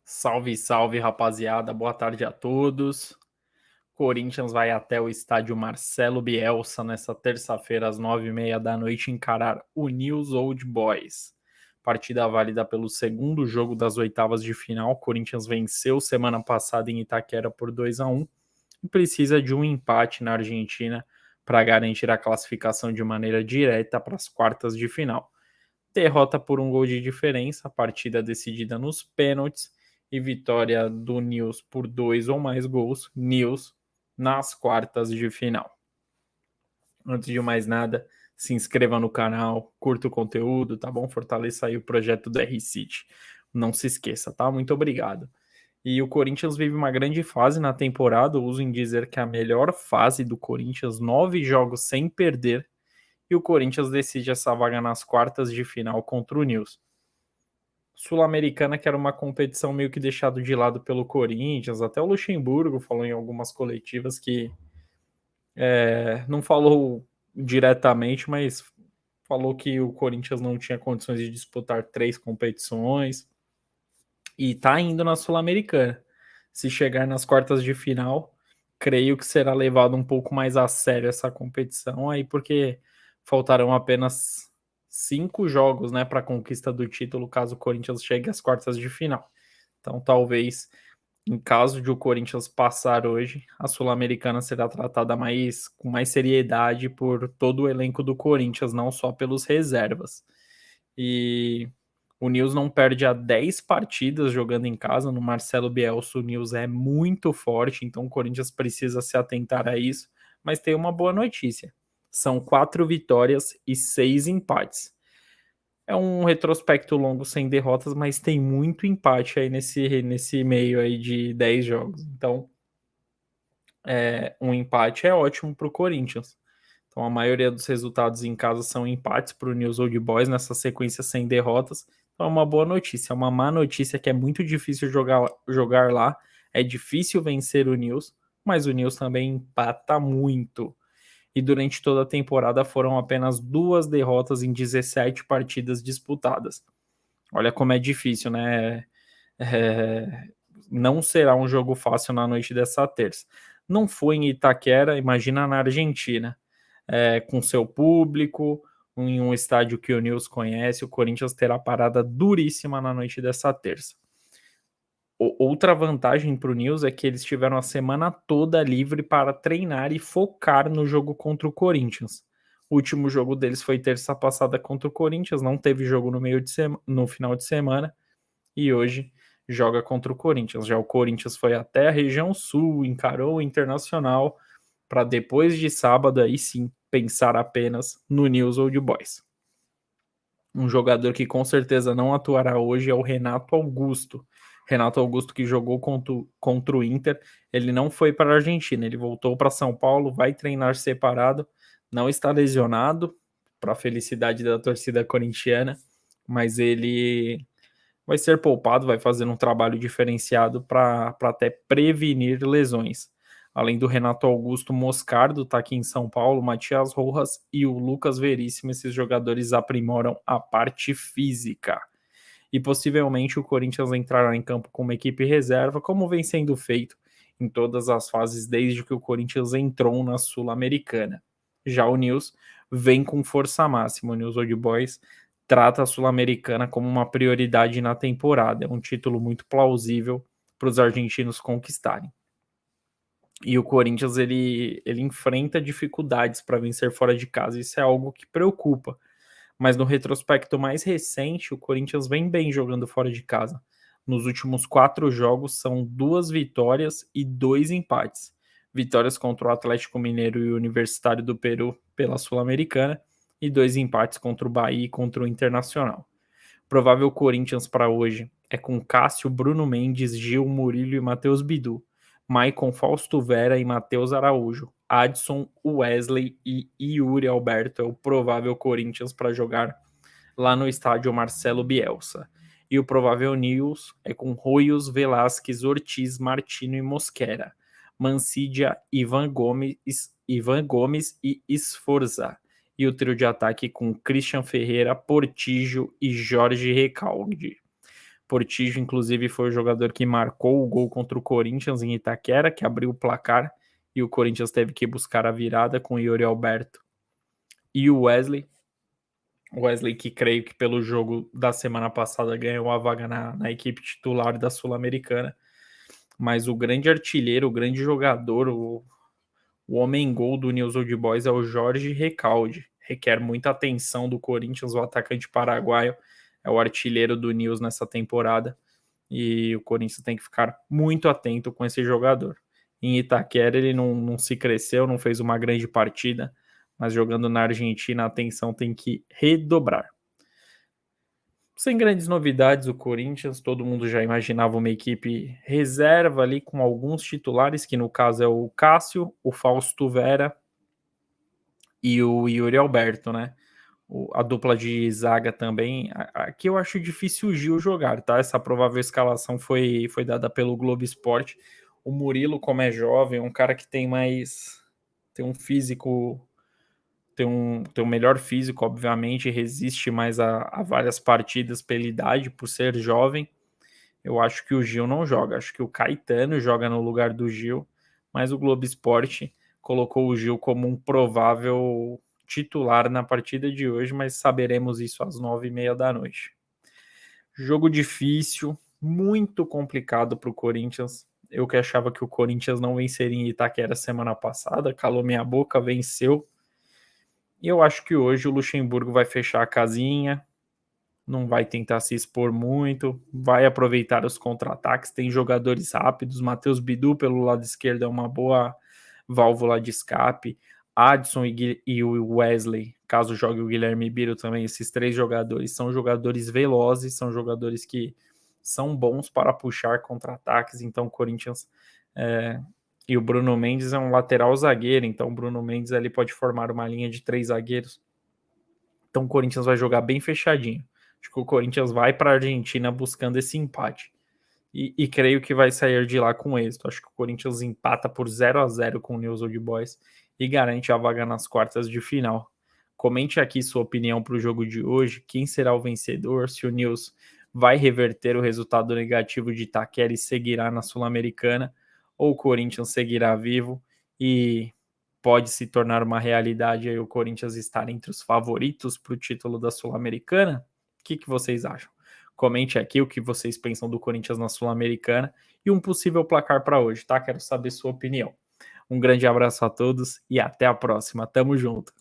Salve, salve, rapaziada. Boa tarde a todos. Corinthians vai até o estádio Marcelo Bielsa nesta terça-feira às 9h30 da noite encarar o News Old Boys. Partida válida pelo segundo jogo das oitavas de final. Corinthians venceu semana passada em Itaquera por 2-1 e precisa de um empate na Argentina para garantir a classificação de maneira direta para as quartas de final. Derrota por um gol de diferença, partida decidida nos pênaltis e vitória do News por 2 ou mais gols, News nas quartas de final. Antes de mais nada, se inscreva no canal, curta o conteúdo, tá bom? Fortaleça aí o projeto do R-City. Não se esqueça, tá? Muito obrigado. E o Corinthians vive uma grande fase na temporada, uso em dizer que é a melhor fase do Corinthians, 9 jogos sem perder, e o Corinthians decide essa vaga nas quartas de final contra o News. Sul-Americana, que era uma competição meio que deixada de lado pelo Corinthians, até o Luxemburgo falou em algumas coletivas que não falou diretamente, mas falou que o Corinthians não tinha condições de disputar 3 competições e tá indo na Sul-Americana. Se chegar nas quartas de final, creio que será levado um pouco mais a sério essa competição aí, porque faltarão apenas 5 jogos, né, para a conquista do título, caso o Corinthians chegue às quartas de final. Então, talvez, em caso de o Corinthians passar hoje, a Sul-Americana será tratada com mais seriedade por todo o elenco do Corinthians, não só pelos reservas. E o News não perde há 10 partidas jogando em casa. No Marcelo Bielsa, o News é muito forte, então o Corinthians precisa se atentar a isso. Mas tem uma boa notícia: são 4 vitórias e 6 empates. É um retrospecto longo sem derrotas, mas tem muito empate aí nesse meio aí de 10 jogos. Então, um empate é ótimo para o Corinthians. Então, a maioria dos resultados em casa são empates para o News Old Boys nessa sequência sem derrotas. Então, é uma boa notícia. É uma má notícia que é muito difícil jogar lá. É difícil vencer o News, mas o News também empata muito. E durante toda a temporada foram apenas 2 derrotas em 17 partidas disputadas. Olha como é difícil, né? Não será um jogo fácil na noite dessa terça. Não foi em Itaquera, imagina na Argentina, com seu público, em um estádio que o News conhece. O Corinthians terá parada duríssima na noite dessa terça. Outra vantagem para o News é que eles tiveram a semana toda livre para treinar e focar no jogo contra o Corinthians. O último jogo deles foi terça passada contra o Corinthians, não teve jogo no final de semana, e hoje joga contra o Corinthians. Já o Corinthians foi até a região sul, encarou o Internacional, para depois de sábado aí sim pensar apenas no News Old Boys. Um jogador que com certeza não atuará hoje é o Renato Augusto. Renato Augusto, que jogou contra o Inter, ele não foi para a Argentina, ele voltou para São Paulo, vai treinar separado, não está lesionado, para a felicidade da torcida corintiana, mas ele vai ser poupado, vai fazer um trabalho diferenciado para até prevenir lesões. Além do Renato Augusto, Moscardo está aqui em São Paulo, Matias Rojas e o Lucas Veríssimo. Esses jogadores aprimoram a parte física. E possivelmente o Corinthians entrará em campo com uma equipe reserva, como vem sendo feito em todas as fases desde que o Corinthians entrou na Sul-Americana. Já o News vem com força máxima. O News Old Boys trata a Sul-Americana como uma prioridade na temporada. É um título muito plausível para os argentinos conquistarem. E o Corinthians ele enfrenta dificuldades para vencer fora de casa. Isso é algo que preocupa. Mas no retrospecto mais recente, o Corinthians vem bem jogando fora de casa. Nos últimos 4 jogos são 2 vitórias e 2 empates. Vitórias contra o Atlético Mineiro e o Universitário do Peru pela Sul-Americana e 2 empates contra o Bahia e contra o Internacional. Provável Corinthians para hoje é com Cássio, Bruno Mendes, Gil, Murilo e Matheus Bidu. Maicon, Fausto Vera e Matheus Araújo. Adson, Wesley e Yuri Alberto é o provável Corinthians para jogar lá no estádio Marcelo Bielsa. E o provável News é com Royos, Velasquez, Ortiz, Martino e Mosquera. Mancídia, Ivan Gomes Ivan Gomes e Sforza. E o trio de ataque com Christian Ferreira, Portillo e Jorge Recalde. Portillo, inclusive, foi o jogador que marcou o gol contra o Corinthians em Itaquera, que abriu o placar, e o Corinthians teve que buscar a virada com o Yuri Alberto e o Wesley. Wesley, que creio que pelo jogo da semana passada ganhou a vaga na equipe titular da Sul-Americana. Mas o grande artilheiro, o grande jogador, o homem-gol do News Old Boys é o Jorge Recalde. Requer muita atenção do Corinthians, o atacante paraguaio é o artilheiro do News nessa temporada. E o Corinthians tem que ficar muito atento com esse jogador. Em Itaquera ele não se cresceu, não fez uma grande partida, mas jogando na Argentina a atenção tem que redobrar. Sem grandes novidades, o Corinthians, todo mundo já imaginava uma equipe reserva ali com alguns titulares, que no caso é o Cássio, o Fausto Vera e o Yuri Alberto, né? A dupla de zaga também. Aqui eu acho difícil o Gil jogar, tá? Essa provável escalação foi dada pelo Globo Esporte. O Murilo, como é jovem, é um cara que tem um físico, tem um melhor físico, obviamente, resiste mais a várias partidas pela idade, por ser jovem. Eu acho que o Gil não joga, acho que o Caetano joga no lugar do Gil, mas o Globo Esporte colocou o Gil como um provável titular na partida de hoje, mas saberemos isso às 9h30 da noite. Jogo difícil, muito complicado para o Corinthians. Eu que achava que o Corinthians não venceria em Itaquera semana passada, calou minha boca, venceu. E eu acho que hoje o Luxemburgo vai fechar a casinha, não vai tentar se expor muito, vai aproveitar os contra-ataques, tem jogadores rápidos, Matheus Bidu pelo lado esquerdo é uma boa válvula de escape, Adson e o Wesley, caso jogue o Guilherme Biro também, esses três jogadores são jogadores velozes, são jogadores que são bons para puxar contra-ataques, então o Corinthians e o Bruno Mendes é um lateral zagueiro, então o Bruno Mendes ali pode formar uma linha de 3 zagueiros, então o Corinthians vai jogar bem fechadinho. Acho que o Corinthians vai para a Argentina buscando esse empate. E creio que vai sair de lá com êxito. Acho que o Corinthians empata por 0-0 com o News Old Boys e garante a vaga nas quartas de final. Comente aqui sua opinião para o jogo de hoje. Quem será o vencedor? Se o News vai reverter o resultado negativo de Itaquera e seguirá na Sul-Americana, ou o Corinthians seguirá vivo e pode se tornar uma realidade aí o Corinthians estar entre os favoritos para o título da Sul-Americana? O que vocês acham? Comente aqui o que vocês pensam do Corinthians na Sul-Americana e um possível placar para hoje, tá? Quero saber sua opinião. Um grande abraço a todos e até a próxima. Tamo junto.